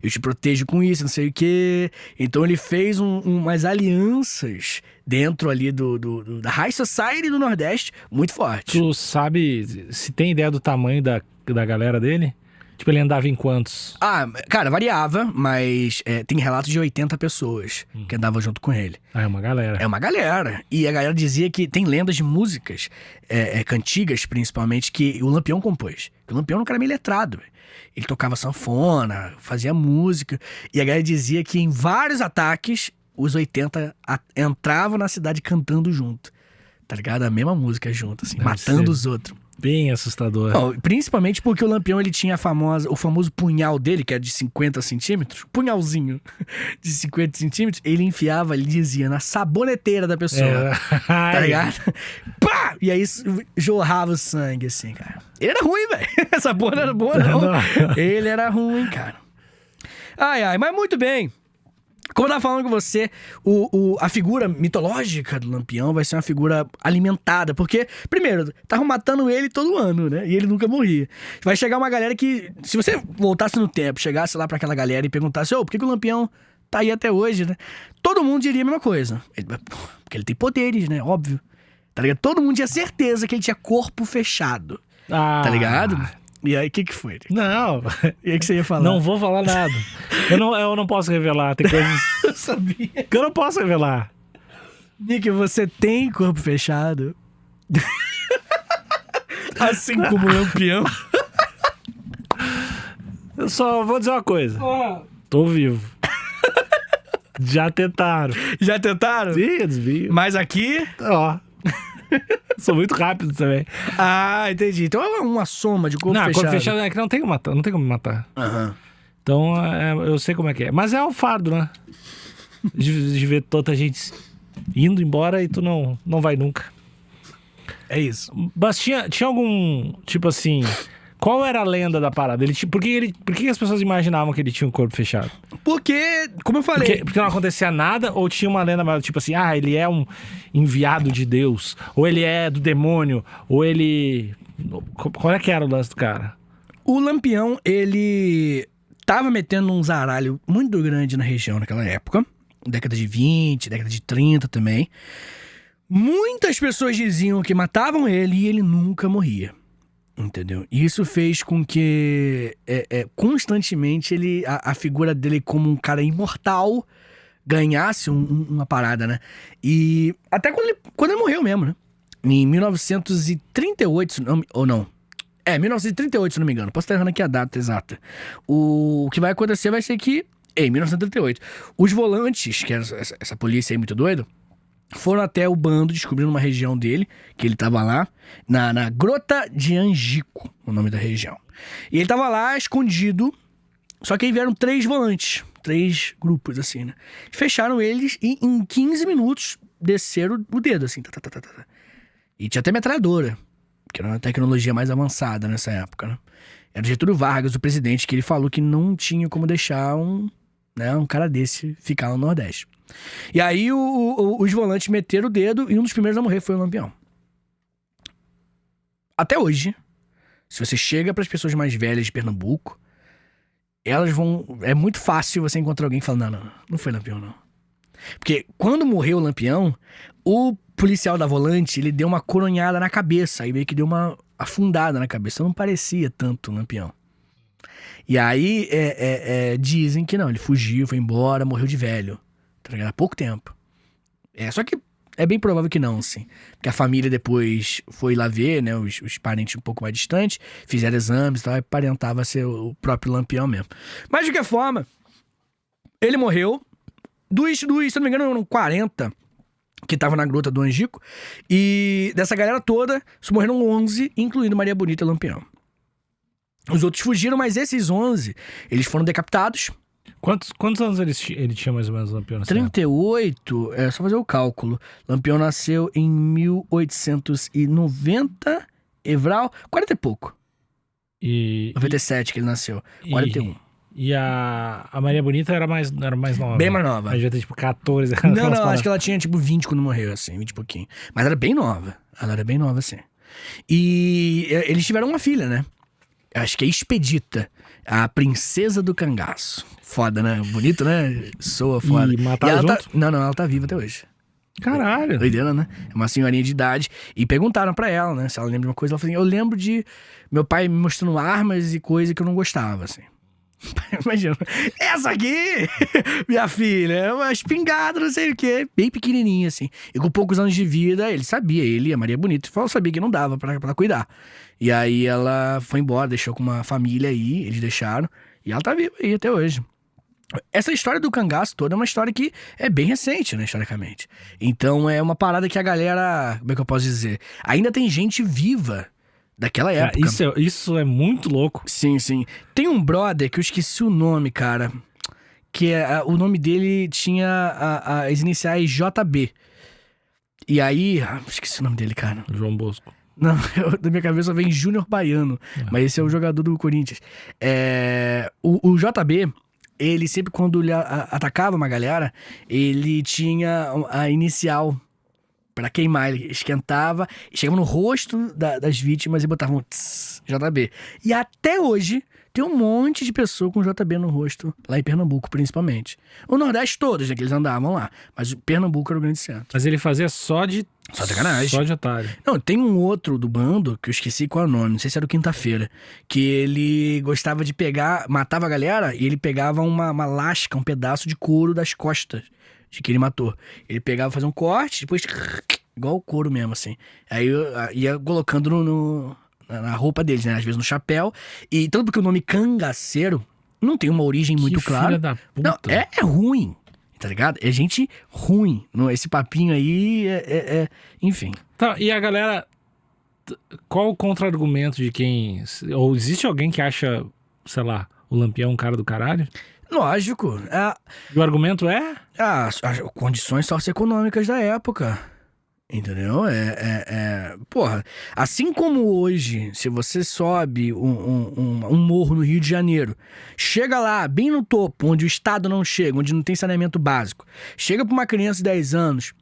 Eu te protejo com isso, não sei o quê. Então ele fez umas alianças dentro ali da High Society do Nordeste muito forte. Tu sabe, se tem ideia do tamanho da galera dele? Tipo, ele andava em quantos? Cara, variava, mas tem relatos de 80 pessoas que andavam junto com ele. É uma galera. É uma galera. E a galera dizia que tem lendas de músicas, cantigas principalmente, que o Lampião compôs. O Lampião era um cara meio letrado. Ele tocava sanfona, fazia música. E a galera dizia que em vários ataques, os 80 entravam na cidade cantando junto. Tá ligado? A mesma música junto, assim, matando os outros. Bem assustador. Principalmente porque o Lampião, ele tinha o famoso punhal dele, que é de 50 centímetros. Punhalzinho de 50 centímetros. Ele enfiava, ele dizia, na saboneteira da pessoa. Tá ligado? Pá! E aí jorrava o sangue, assim, cara. Ele era ruim, velho. Essa porra não era boa, não. Ele era ruim, cara. Ai, mas muito bem. Como eu tava falando com você, a figura mitológica do Lampião vai ser uma figura alimentada. Porque, primeiro, estavam matando ele todo ano, né? E ele nunca morria. Vai chegar uma galera que, se você voltasse no tempo, chegasse lá pra aquela galera e perguntasse, por que o Lampião tá aí até hoje, né? Todo mundo diria a mesma coisa. Porque ele tem poderes, né? Óbvio. Tá ligado? Todo mundo tinha certeza que ele tinha corpo fechado. Tá ligado? E aí, o que foi? Não. E aí que você ia falar? Não vou falar nada. Eu não posso revelar. Tem coisas Eu sabia. que eu não posso revelar. Nick, você tem corpo fechado? Assim como o Lampião. Eu só vou dizer uma coisa. Tô vivo. Já tentaram. Já tentaram? Sim, desvio. Mas aqui... Ó. Sou muito rápido também. Entendi. Então é uma soma de corpo fechado. Corpo fechado é que não tem como matar. Não tem como me matar. Então eu sei como é que é. Mas é um fardo, né? De ver toda a gente indo embora e tu não vai nunca. É isso. Mas tinha algum, tipo assim... Qual era a lenda da parada? Por que as pessoas imaginavam que ele tinha um corpo fechado? Porque, como eu falei... Porque não acontecia nada? Ou tinha uma lenda maior, tipo assim... ele é um enviado de Deus. Ou ele é do demônio. Ou ele... Qual é que era o lance do cara? O Lampião, ele tava metendo um zaralho muito grande na região naquela época. Década de 20, década de 30 também. Muitas pessoas diziam que matavam ele e ele nunca morria. Entendeu? E isso fez com que constantemente a figura dele como um cara imortal ganhasse uma parada, né? E até quando ele morreu mesmo, né? Em 1938, ou não. 1938, se não me engano. Posso estar errando aqui a data exata. O que vai acontecer vai ser que, em 1938, os volantes, que é essa polícia aí muito doida, foram até o bando, descobrindo uma região dele, que ele tava lá, na Grota de Angico, o nome da região. E ele tava lá, escondido, só que aí vieram 3 volantes, 3 grupos, assim, né? Fecharam eles e em 15 minutos desceram o dedo, assim. E tinha até metralhadora, que era uma tecnologia mais avançada nessa época, né? Era Getúlio Vargas, o presidente, que ele falou que não tinha como deixar um cara desse ficar no Nordeste. E aí os volantes meteram o dedo e um dos primeiros a morrer foi o Lampião. Até hoje, se você chega para as pessoas mais velhas de Pernambuco, elas vão... É muito fácil você encontrar alguém que fala, não foi Lampião, não. Porque quando morreu o Lampião, o policial da volante, ele deu uma coronhada na cabeça, aí meio que deu uma afundada na cabeça. Não parecia tanto o Lampião. E aí dizem que não, ele fugiu, foi embora, morreu de velho. Tá ligado? Há pouco tempo. Só que é bem provável que não, assim. Porque a família depois foi lá ver, né? Os parentes um pouco mais distantes, fizeram exames e tal, e aparentava ser o próprio Lampião mesmo. Mas de qualquer forma, ele morreu. Se eu não me engano, eram 40 que estavam na Grota do Angico. E dessa galera toda, só morreram 11, incluindo Maria Bonita e Lampião. Os outros fugiram, mas esses 11, eles foram decapitados. Quantos anos ele tinha mais ou menos, Lampião? 38, é só fazer o cálculo. Lampião nasceu em 1890, Evral, 40 e pouco. 97 que ele nasceu, 41. E a Maria Bonita era mais nova. Bem mais nova. Ela devia ter tipo 14 anos. Não, acho que ela tinha tipo 20 quando morreu, assim, 20 e pouquinho. Mas ela era bem nova. Ela era bem nova, assim. E eles tiveram uma filha, né? Acho que é Expedita, a princesa do cangaço. Foda, né? Bonito, né? Soa foda. E mataram junto? Não, ela tá viva até hoje. Caralho. Doideira, né? É uma senhorinha de idade. E perguntaram pra ela, né? Se ela lembra de uma coisa. Ela falou assim, eu lembro de meu pai me mostrando armas e coisa que eu não gostava, assim. Imagina, essa aqui, minha filha, é uma espingarda, não sei o que, bem pequenininha, assim. E com poucos anos de vida, ele e a Maria Bonita, sabia que não dava pra cuidar. E aí ela foi embora, deixou com uma família aí, eles deixaram, e ela tá viva aí até hoje. Essa história do cangaço toda é uma história que é bem recente, né, historicamente. Então é uma parada que a galera, como é que eu posso dizer? Ainda tem gente viva daquela época. Isso é muito louco. Sim. Tem um brother que eu esqueci o nome, cara. Que o nome dele tinha as iniciais JB. E aí... esqueci o nome dele, cara. João Bosco. Não, da minha cabeça vem Júnior Baiano. Mas esse é o jogador do Corinthians. O JB, ele sempre quando ele atacava uma galera, ele tinha a inicial pra queimar, ele esquentava, chegava no rosto das vítimas e botava um tss, JB. E até hoje tem um monte de pessoa com JB no rosto, lá em Pernambuco principalmente. O Nordeste todos, né, que eles andavam lá, mas o Pernambuco era o grande centro. Mas ele fazia só de sacanagem. Só de otário. Não, tem um outro do bando, que eu esqueci qual é o nome, não sei se era o Quinta-feira, que ele gostava de matava a galera e ele pegava uma lasca, um pedaço de couro das costas de que ele matou. Ele pegava, fazia um corte, depois igual o couro mesmo, assim. Aí ia colocando na roupa deles, né? Às vezes no chapéu. E tanto porque o nome cangaceiro não tem uma origem muito clara. Filha da puta. Não, é ruim, tá ligado? É gente ruim. Esse papinho aí enfim. Tá, e a galera... Qual o contra-argumento de quem... Ou existe alguém que acha, sei lá, o Lampião um cara do caralho? Lógico. E o argumento é? As condições socioeconômicas da época. Entendeu? Porra, assim como hoje, se você sobe um morro no Rio de Janeiro, chega lá, bem no topo, onde o Estado não chega, onde não tem saneamento básico, chega pra uma criança de 10 anos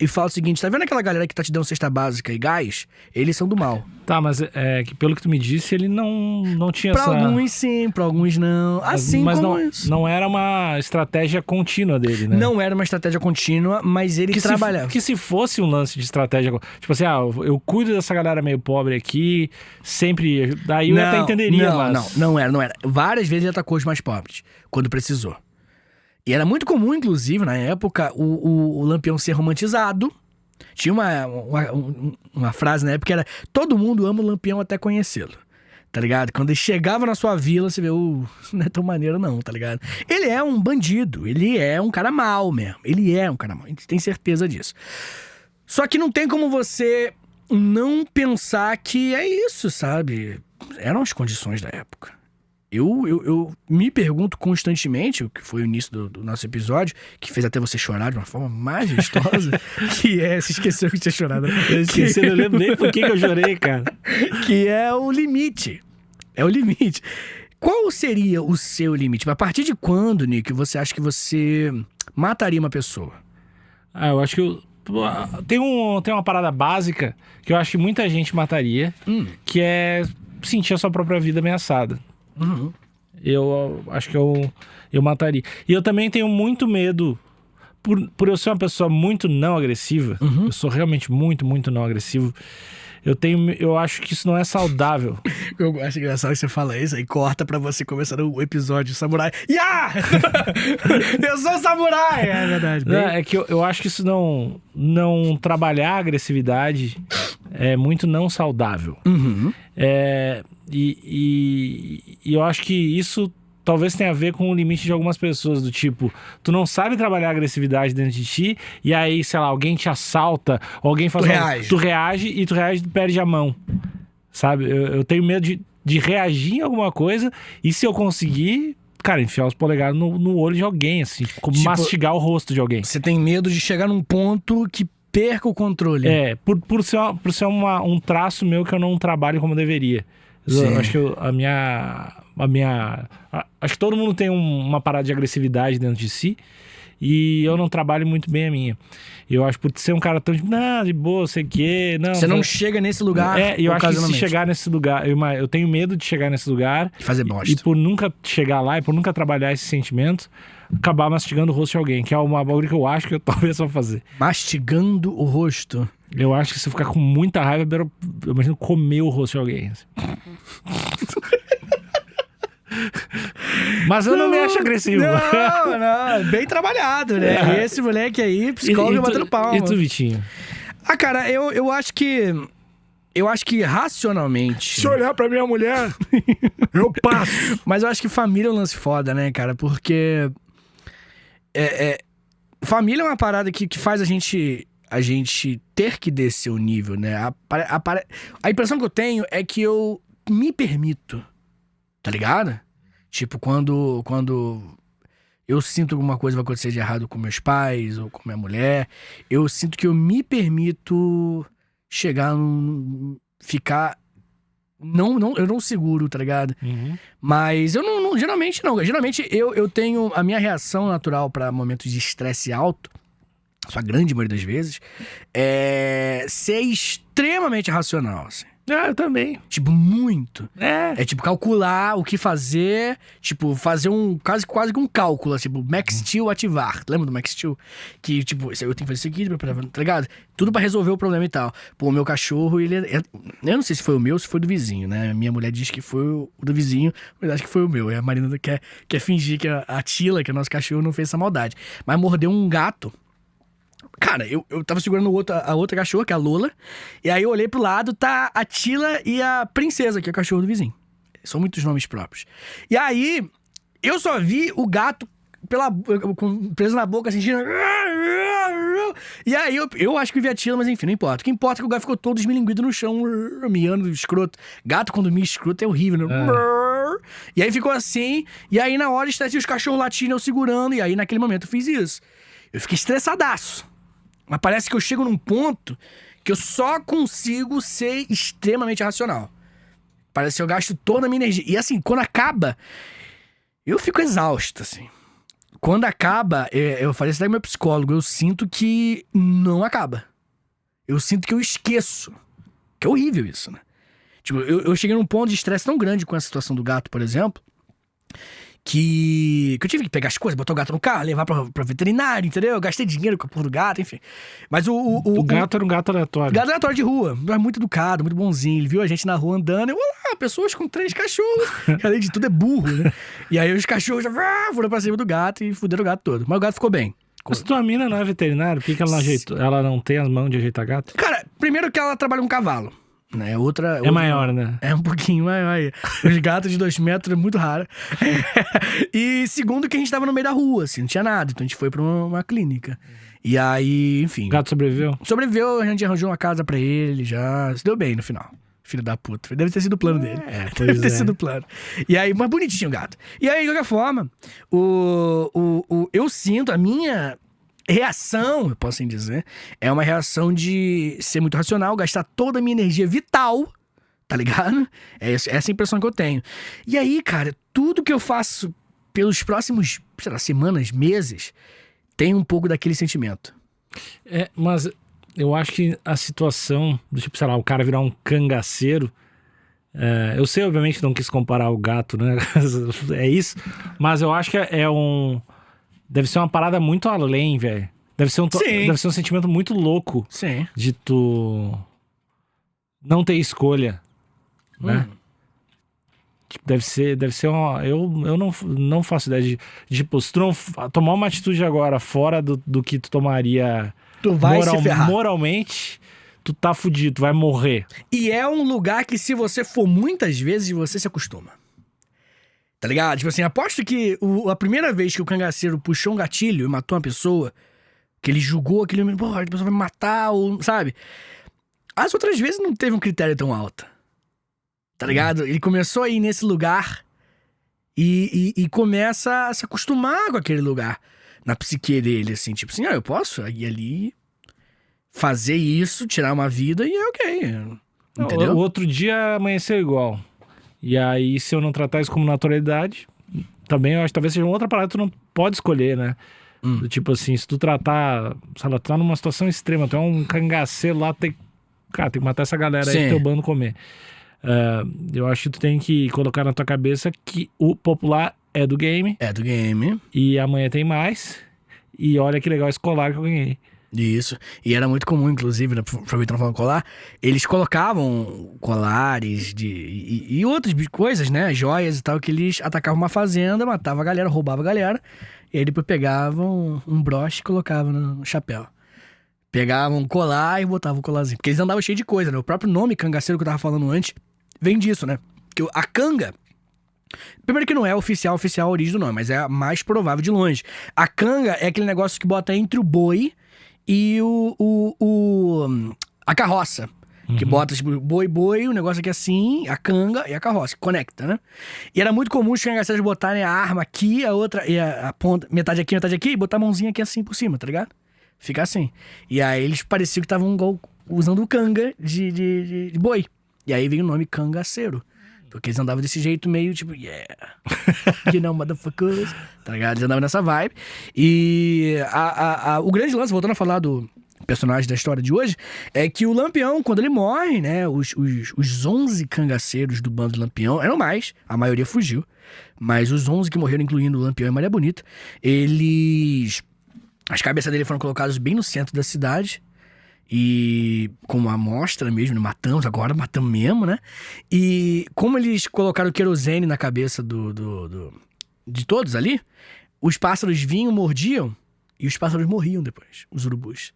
e fala o seguinte, tá vendo aquela galera que tá te dando cesta básica e gás? Eles são do mal. Tá, mas que pelo que tu me disse, ele não tinha pra alguns sim, pra alguns não. Assim mas como isso. Não era uma estratégia contínua dele, né? Não era uma estratégia contínua, mas ele trabalhava. Que se fosse um lance de estratégia... Tipo assim, eu cuido dessa galera meio pobre aqui, sempre... Daí eu até entenderia, mas... Não era. Várias vezes ele atacou os mais pobres, quando precisou. E era muito comum, inclusive, na época, o Lampião ser romantizado. Tinha uma frase na época que era: todo mundo ama o Lampião até conhecê-lo. tá ligado? Quando ele chegava na sua vila, você vê, não é tão maneiro não, tá ligado? Ele é um bandido, ele é um cara mau mesmo. Ele é um cara mau, a gente tem certeza disso. Só que não tem como você não pensar que é isso, sabe? Eram as condições da época. Eu me pergunto constantemente, o que foi o início do nosso episódio, que fez até você chorar de uma forma majestosa, que é... Você esqueceu que tinha chorado. Eu esqueci, eu não lembro nem por que eu chorei, cara. Que é o limite. É o limite. Qual seria o seu limite? A partir de quando, Nick, você acha que você mataria uma pessoa? Eu acho que tem uma parada básica que eu acho que muita gente mataria, que é sentir a sua própria vida ameaçada. Uhum. Eu acho que eu mataria. E eu também tenho muito medo, por eu ser uma pessoa muito não agressiva, eu sou realmente muito, muito não agressivo. Eu acho que isso não é saudável. Eu acho engraçado que você fala isso aí, corta pra você começar o episódio samurai. Eu sou samurai! É verdade. É que eu acho que isso não trabalhar a agressividade é muito não saudável. E eu acho que isso talvez tenha a ver com o limite de algumas pessoas, do tipo, tu não sabe trabalhar a agressividade dentro de ti, e aí, sei lá, alguém te assalta, ou alguém faz tu reage e perde a mão, sabe? Eu tenho medo de reagir em alguma coisa, e se eu conseguir, cara, enfiar os polegares no olho de alguém, assim, como mastigar o rosto de alguém. Você tem medo de chegar num ponto que perca o controle. Por ser um traço meu que eu não trabalho como deveria. Eu acho que acho que todo mundo tem uma parada de agressividade dentro de si, e eu não trabalho muito bem a minha. Eu acho que por ser um cara tão de boa, sei o quê... Você não chega nesse lugar. E eu acho que se chegar nesse lugar... Eu tenho medo de chegar nesse lugar... E fazer bosta. E por nunca chegar lá, e por nunca trabalhar esse sentimento, acabar mastigando o rosto de alguém, que é uma bagulho que eu acho que eu talvez vou fazer. Mastigando o rosto? Eu acho que se eu ficar com muita raiva, eu imagino comer o rosto de alguém. Assim. Mas eu não me acho agressivo. Não, bem trabalhado, né? Esse moleque aí, psicólogo batendo palma. E tu, Vitinho? Cara, eu acho que racionalmente... Se olhar pra minha mulher, eu passo. Mas eu acho que família é um lance foda, né, cara? Porque... família é uma parada que faz a gente ter que descer o nível, né? A impressão que eu tenho é que eu me permito, tá ligado? Tipo, quando eu sinto alguma coisa vai acontecer de errado com meus pais ou com minha mulher, eu sinto que eu me permito chegar ficar... eu não seguro, tá ligado? Mas eu não geralmente não. Geralmente eu tenho a minha reação natural pra momentos de estresse alto, a grande maioria das vezes, é ser extremamente racional, assim. Eu também. Tipo, muito. É tipo, calcular o que fazer, tipo, fazer quase que um cálculo, tipo, Max Steel ativar. Lembra do Max Steel? Que, tipo, eu tenho que fazer isso aqui, tá ligado? Tudo pra resolver o problema e tal. Pô, o meu cachorro, ele eu não sei se foi o meu ou se foi do vizinho, né? Minha mulher diz que foi o do vizinho, mas acho que foi o meu. E a Marina quer fingir que a Tila, que é o nosso cachorro, não fez essa maldade. Mas mordeu um gato. Cara, eu tava segurando a outra cachorra, que é a Lola. E aí eu olhei pro lado, tá a Tila e a Princesa, que é o cachorro do vizinho. São muitos nomes próprios. E aí, eu só vi o gato preso na boca, assim, e aí eu acho que vi a Tila, mas enfim, não importa. O que importa é que o gato ficou todo esmilinguido no chão, miando, escroto. Gato, quando mia escroto, é horrível, né? E aí ficou assim, e aí na hora está os cachorros latindo, eu segurando, e aí naquele momento eu fiz isso. Eu fiquei estressadaço. Mas parece que eu chego num ponto que eu só consigo ser extremamente racional. Parece que eu gasto toda a minha energia. E assim, quando acaba, eu fico exausto, assim. Quando acaba, eu falei isso daí com meu psicólogo, eu sinto que não acaba. Eu sinto que eu esqueço. Que é horrível isso, né? Tipo, eu cheguei num ponto de estresse tão grande com a situação do gato, por exemplo, que eu tive que pegar as coisas, botar o gato no carro, levar pra veterinário, entendeu? Eu gastei dinheiro com a porra do gato, enfim. Mas o gato era um gato aleatório. Gato aleatório de rua. Mas muito educado, muito bonzinho. Ele viu a gente na rua andando. Eu, olá, pessoas com 3 cachorros. Que além de tudo é burro, né? E aí os cachorros já foram pra cima do gato e fuderam o gato todo. Mas o gato ficou bem. Mas tua mina não é veterinária, por que ela não ajeitou? Ela não tem as mãos de ajeitar gato? Cara, primeiro que ela trabalha com cavalo. É outra... É maior, né? É um pouquinho maior. Os gatos de 2 metros é muito raro. E segundo que a gente tava no meio da rua, assim, não tinha nada. Então a gente foi pra uma clínica. E aí, enfim... O gato sobreviveu? Sobreviveu, a gente arranjou uma casa pra ele já. Se deu bem no final. Filho da puta. Deve ter sido o plano dele. Deve ter sido o plano. E aí, mas bonitinho o gato. E aí, de qualquer forma, eu sinto a minha... reação, eu posso assim dizer, é uma reação de ser muito racional, gastar toda a minha energia vital, tá ligado? É essa a impressão que eu tenho. E aí, cara, tudo que eu faço pelos próximos, sei lá, semanas, meses, tem um pouco daquele sentimento. Mas eu acho que a situação do tipo, sei lá, o cara virar um cangaceiro, eu sei, obviamente, que não quis comparar o gato, né? É isso, mas eu acho que deve ser uma parada muito além, velho. Deve ser um sentimento muito louco. Sim. De tu não ter escolha, né? Tipo, deve ser uma... Eu não faço ideia de tipo, se tu não tomar uma atitude agora fora do que tu tomaria tu vai se ferrar. Moralmente, tu tá fudido, tu vai morrer. E é um lugar que se você for muitas vezes, você se acostuma. Tá ligado? Tipo assim, aposto que a primeira vez que o cangaceiro puxou um gatilho e matou uma pessoa, que ele julgou aquele homem, porra, a pessoa vai me matar, ou, sabe? As outras vezes não teve um critério tão alto. Tá ligado? Ele começou a ir nesse lugar e começa a se acostumar com aquele lugar. Na psique dele, assim, tipo assim, eu posso ir ali, fazer isso, tirar uma vida e é ok. Entendeu? O outro dia amanheceu igual. E aí, se eu não tratar isso como naturalidade, também eu acho que talvez seja uma outra parada que tu não pode escolher, né? Do tipo assim, se tu tratar, sei lá, tu tá numa situação extrema, tu é um cangaceiro lá, tem que matar essa galera aí pro teu bando comer. Eu acho que tu tem que colocar na tua cabeça que o popular é do game. É do game. E amanhã tem mais. E olha que legal esse colar que eu ganhei. Isso. E era muito comum, inclusive, aproveitando falando colar, eles colocavam colares e outras coisas, né? Joias e tal, que eles atacavam uma fazenda, matavam a galera, roubavam a galera. E aí depois pegavam um broche e colocavam no chapéu. Pegavam um colar e botavam o colarzinho. Porque eles andavam cheio de coisa, né? O próprio nome cangaceiro que eu tava falando antes vem disso, né? Porque a canga... Primeiro que não é oficial a origem do nome, mas é a mais provável de longe. A canga é aquele negócio que bota entre o boi e a carroça. Que bota, tipo, boi, o negócio aqui assim, a canga e a carroça, que conecta, né? E era muito comum os cangaceiros botarem a arma aqui, a outra, e a ponta, metade aqui, e botar a mãozinha aqui assim por cima, tá ligado? Fica assim. E aí eles pareciam que estavam usando o canga de boi. E aí veio o nome cangaceiro. Porque eles andavam desse jeito meio tipo, yeah, you know, motherfuckers, tá ligado? Eles andavam nessa vibe. E o grande lance, voltando a falar do personagem da história de hoje, é que o Lampião, quando ele morre, né, os 11 cangaceiros do bando do Lampião, eram mais, a maioria fugiu, mas os 11 que morreram, incluindo o Lampião e Maria Bonita, as cabeças dele foram colocadas bem no centro da cidade, e como amostra mesmo, matamos mesmo, né? E como eles colocaram querosene na cabeça de todos ali, os pássaros vinham, mordiam, e os pássaros morriam depois, os urubus.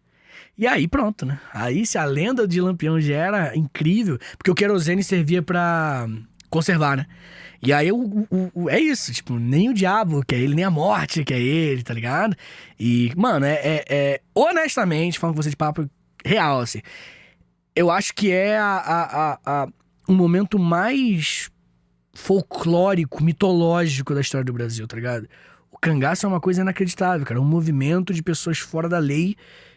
E aí pronto, né? Aí se a lenda de Lampião já era incrível, porque o querosene servia pra conservar, né? E aí é isso, tipo, nem o diabo quer ele, nem a morte quer ele, tá ligado? E, mano, honestamente, falando com você de papo real, assim, eu acho que é um momento mais folclórico, mitológico da história do Brasil, tá ligado? O cangaço é uma coisa inacreditável, cara. Um movimento de pessoas fora da lei,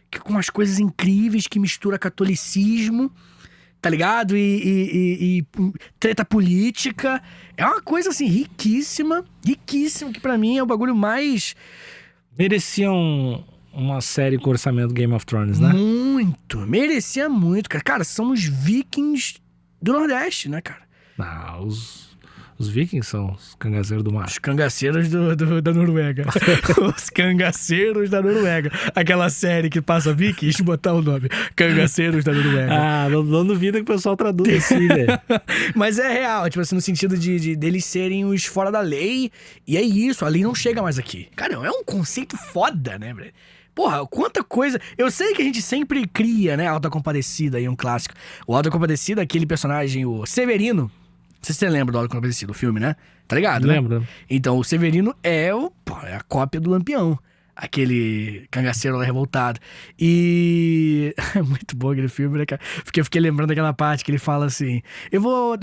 que com umas coisas incríveis, que mistura catolicismo, tá ligado? E treta política. É uma coisa, assim, riquíssima, que pra mim é o bagulho mais... Mereciam uma série com orçamento Game of Thrones, né? Muito. Merecia muito, cara. Cara, são os vikings do Nordeste, né, cara? Ah, os vikings são os cangaceiros do mar. Os cangaceiros da Noruega. Os cangaceiros da Noruega. Aquela série que passa vikings, botar o nome. Cangaceiros da Noruega. Ah, não duvida que o pessoal traduz assim, velho. Mas é real, tipo assim, no sentido de deles serem os fora da lei. E é isso, a lei não chega mais aqui. Cara, é um conceito foda, né, velho? Porra, quanta coisa. Eu sei que a gente sempre cria, né? Auto da Compadecida aí, um clássico. O Auto da Compadecida, aquele personagem, o Severino. Não sei se você lembra do Auto da Compadecida, o filme, né? Tá ligado? Lembro. Né? Então, o Severino é é a cópia do Lampião. Aquele cangaceiro lá revoltado. E... é muito bom aquele filme, né, cara? Porque eu fiquei lembrando daquela parte que ele fala assim... Eu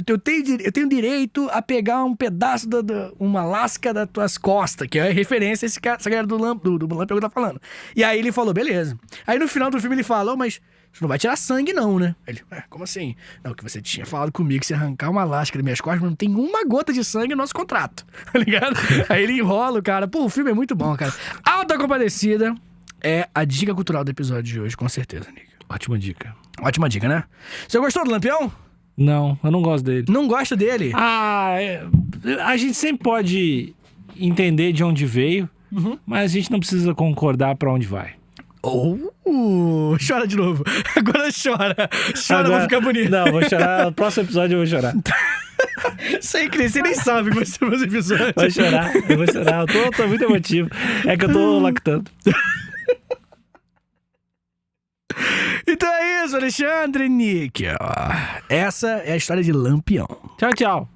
tenho direito a pegar um pedaço uma lasca das tuas costas. Que é referência a essa galera do Lampião que tá falando. E aí ele falou, beleza. Aí no final do filme ele falou, mas... Você não vai tirar sangue, não, né? Ele, como assim? Não, que você tinha falado comigo que se arrancar uma lasca das minhas costas, mas não tem uma gota de sangue no nosso contrato. Tá ligado? Aí ele enrola o cara. Pô, o filme é muito bom, cara. Auto da Compadecida é a dica cultural do episódio de hoje, com certeza, Nick. Ótima dica. Ótima dica, né? Você gostou do Lampião? Não, eu não gosto dele. Não gosta dele? A gente sempre pode entender de onde veio, mas a gente não precisa concordar pra onde vai. Chora de novo. Agora chora. Chora pra ficar bonito. Não, vou chorar. No próximo episódio eu vou chorar. Sem crer, você nem sabe como vai ser meus episódios. Eu vou chorar. Eu tô muito emotivo. É que eu tô lactando. Então é isso, Alexandre Níquel. Essa é a história de Lampião. Tchau, tchau.